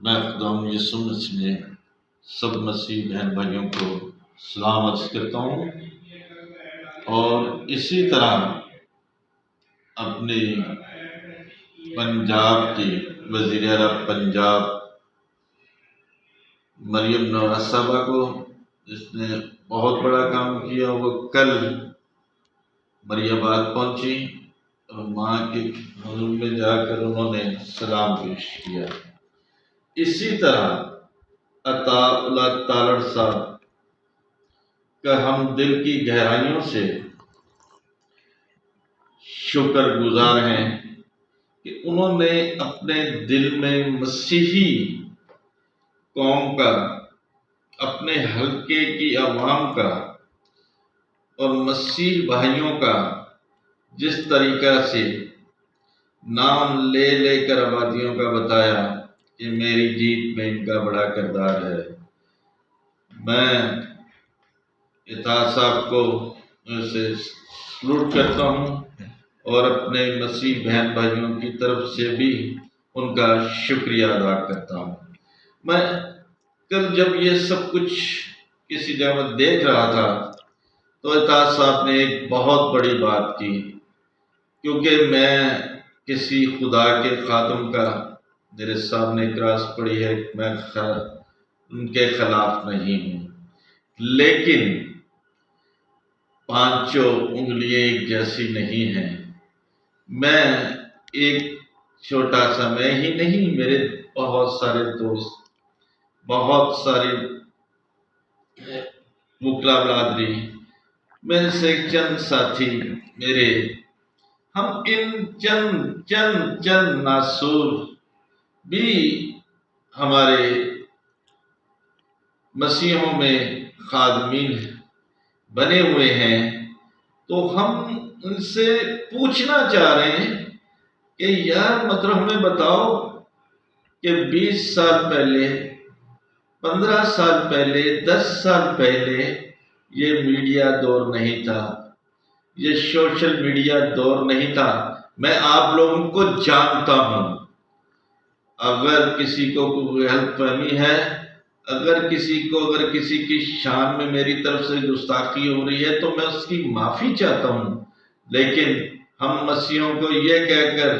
میں خداوند یسوع مسیح میں سب مسیح بہن بھائیوں کو سلام عرض کرتا ہوں، اور اسی طرح اپنی پنجاب کی وزیر اعلیٰ پنجاب مریم نواز صاحبہ کو، جس نے بہت بڑا کام کیا۔ وہ کل مریم آباد پہنچی اور ماں کے حضور میں جا کر انہوں نے سلام پیش کیا۔ اسی طرح عطا اللہ تالڑ صاحب کا ہم دل کی گہرائیوں سے شکر گزار ہیں کہ انہوں نے اپنے دل میں مسیحی قوم کا، اپنے حلقے کی عوام کا اور مسیح بھائیوں کا جس طریقہ سے نام لے لے کر آبادیوں کا بتایا کہ میری جیت میں ان کا بڑا کردار ہے۔ میں عطا صاحب کو سے سلوٹ کرتا ہوں اور اپنے مسیح بہن بھائیوں کی طرف سے بھی ان کا شکریہ ادا کرتا ہوں۔ میں کل جب یہ سب کچھ کسی جگہ دیکھ رہا تھا تو عطا صاحب نے ایک بہت بڑی بات کی، کیونکہ میں کسی خدا کے خادم کا، میرے سامنے کراس پڑی ہے، میں ان کے خلاف نہیں ہوں، لیکن پانچوں انگلیاں ایک جیسی نہیں ہیں۔ میں ایک چھوٹا سا، میں ہی نہیں، میرے بہت سارے دوست، بہت سارے وکلا برادری، میرے سے چند ساتھی میرے، ہم ان چند ناسور بھی ہمارے مسیحوں میں خادمین بنے ہوئے ہیں، تو ہم ان سے پوچھنا چاہ رہے ہیں کہ یار مطلب ہمیں بتاؤ کہ 20 سال پہلے، 15 سال پہلے، 10 سال پہلے یہ میڈیا دور نہیں تھا، یہ سوشل میڈیا دور نہیں تھا۔ میں آپ لوگوں کو جانتا ہوں، اگر کسی کو کوئی غلط فہمی ہے، اگر کسی کی شان میں میری طرف سے گستاخی ہو رہی ہے تو میں اس کی معافی چاہتا ہوں، لیکن ہم مسیحوں کو یہ کہہ کر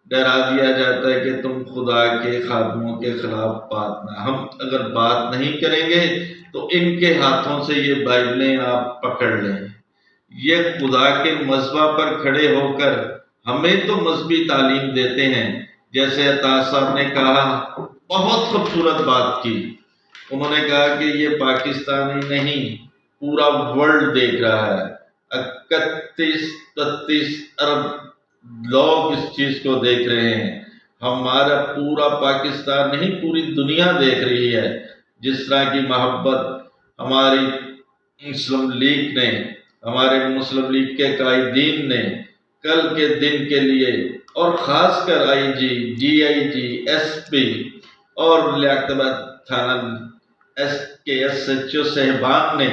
ڈرا دیا جاتا ہے کہ تم خدا کے خادموں کے خلاف بات نہ، ہم اگر بات نہیں کریں گے تو ان کے ہاتھوں سے یہ بائبلیں آپ پکڑ لیں۔ یہ خدا کے مذبح پر کھڑے ہو کر ہمیں تو مذہبی تعلیم دیتے ہیں، جیسے عطا صاحب نے کہا، بہت خوبصورت بات کی۔ انہوں نے کہا کہ یہ پاکستان ہی نہیں، پورا ورلڈ دیکھ رہا ہے، 31-32 ارب لوگ اس چیز کو دیکھ رہے ہیں۔ ہمارا پورا پاکستان نہیں، پوری دنیا دیکھ رہی ہے جس طرح کی محبت ہماری مسلم لیگ نے، ہمارے مسلم لیگ کے قائدین نے کل کے دن کے لیے، اور خاص کر آئی جی، D I G, S P اور لیاقت آباد تھانہ کے ایس ایچ او صاحبان نے،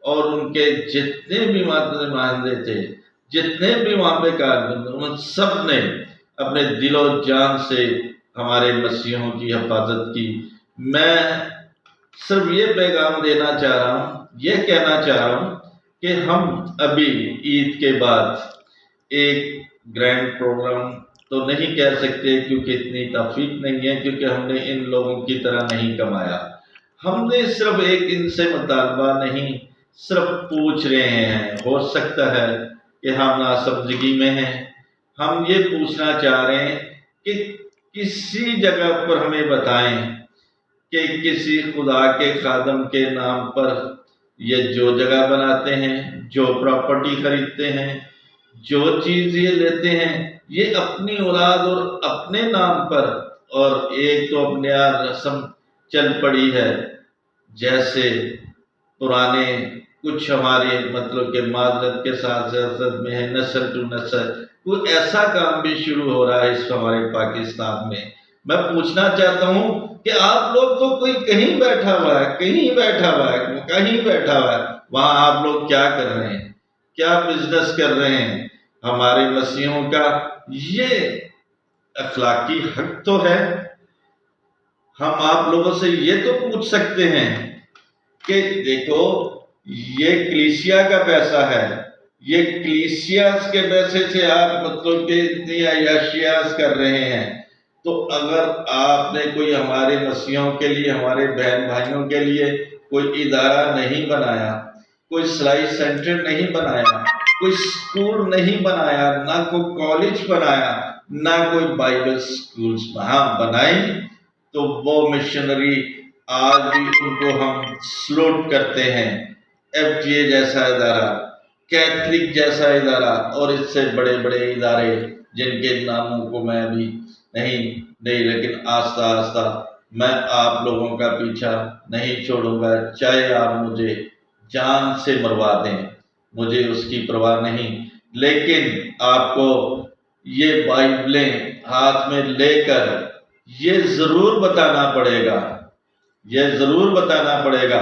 اور ان کے جتنے بھی نمائندے تھے، جتنے بھی وہاں پہ کارکن، ان سب نے اپنے دل و جان سے ہمارے مسیحوں کی حفاظت کی۔ میں صرف یہ پیغام دینا چاہ رہا ہوں، یہ کہنا چاہ رہا ہوں کہ ہم ابھی عید کے بعد ایک گرینڈ پروگرام تو نہیں کہہ سکتے، کیونکہ اتنی توفیق نہیں ہے، کیونکہ ہم نے ان لوگوں کی طرح نہیں کمایا۔ ہم نے صرف ایک ان سے مطالبہ نہیں، صرف پوچھ رہے ہیں، ہو سکتا ہے کہ ہم ناسمجھگی میں ہیں، ہم یہ پوچھنا چاہ رہے ہیں کہ کسی جگہ پر ہمیں بتائیں کہ کسی خدا کے خادم کے نام پر یہ جو جگہ بناتے ہیں، جو پراپرٹی خریدتے ہیں، جو چیز یہ لیتے ہیں، یہ اپنی اولاد اور اپنے نام پر، اور ایک تو اپنے رسم چل پڑی ہے، جیسے پرانے کچھ ہمارے مطلب کہ معذرت کے ساتھ سیاست میں ہے، نسل ٹو نسل کوئی ایسا کام بھی شروع ہو رہا ہے اس ہمارے پاکستان میں۔ میں پوچھنا چاہتا ہوں کہ آپ لوگ تو کوئی کہیں بیٹھا ہوا ہے، کہیں بیٹھا ہوا ہے، کہیں بیٹھا ہوا ہے، وہاں آپ لوگ کیا کر رہے ہیں، کیا بزنس کر رہے ہیں؟ ہمارے مسیحوں کا یہ اخلاقی حق تو ہے، ہم آپ لوگوں سے یہ تو پوچھ سکتے ہیں کہ دیکھو یہ کلیسیا کا پیسہ ہے، یہ کلیسیاس کے پیسے سے آپ مطلب کہ اتنی عیاشیاز کر رہے ہیں، تو اگر آپ نے کوئی ہمارے مسیحوں کے لیے، ہمارے بہن بھائیوں کے لیے کوئی ادارہ نہیں بنایا، کوئی سلائی سینٹر نہیں بنایا، کوئی اسکول نہیں بنایا، نہ کوئی کالج بنایا، نہ کوئی بائبل اسکولس وہاں بنائی، تو وہ مشنری آج بھی ان کو ہم سلوٹ کرتے ہیں۔ ایف ٹی اے جیسا ادارہ، کیتھلک جیسا ادارہ، اور اس سے بڑے بڑے ادارے جن کے ناموں کو میں ابھی نہیں، لیکن آہستہ آہستہ میں آپ لوگوں کا پیچھا نہیں چھوڑوں گا، چاہے آپ مجھے جان سے مروا دیں، مجھے اس کی پرواہ نہیں، لیکن آپ کو یہ بائبلیں ہاتھ میں لے کر یہ ضرور بتانا پڑے گا، یہ ضرور بتانا پڑے گا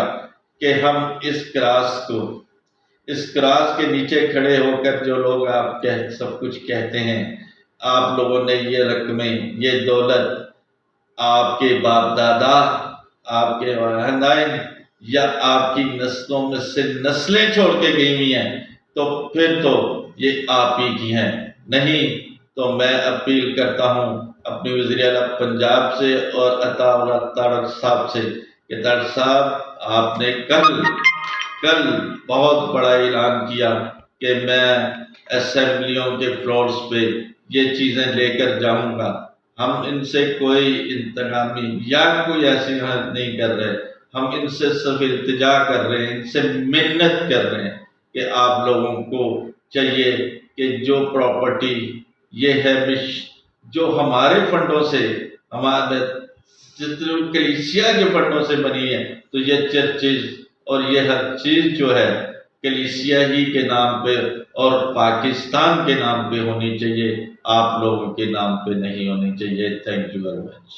کہ ہم اس کراس کے نیچے کھڑے ہو کر جو لوگ آپ سب کچھ کہتے ہیں، آپ لوگوں نے یہ رقمیں، یہ دولت آپ کے باپ دادا، آپ کے والدین یا آپ کی نسلوں میں سے نسلیں چھوڑ کے گئی ہوئی ہیں، تو پھر تو یہ آپ ہی کی ہیں۔ نہیں تو میں اپیل کرتا ہوں اپنی وزیر اعلیٰ پنجاب سے اور عطا اللہ طارق صاحب سے کہ طارق صاحب آپ نے کل بہت بڑا اعلان کیا کہ میں اسمبلیوں کے فلورز پہ یہ چیزیں لے کر جاؤں گا، ہم ان سے کوئی انتقامی یا کوئی ایسی حرکت نہیں کر رہے، ہم ان سے صرف التجا کر رہے ہیں، ان سے منت کر رہے ہیں کہ آپ لوگوں کو چاہیے کہ جو پراپرٹی یہ ہے جو ہمارے فنڈوں سے، ہمارے کلیسیا کے فنڈوں سے بنی ہے، تو یہ چرچز اور یہ ہر چیز جو ہے کلیسیا ہی کے نام پہ اور پاکستان کے نام پہ ہونی چاہیے، آپ لوگوں کے نام پہ نہیں ہونی چاہیے۔ Thank you very much.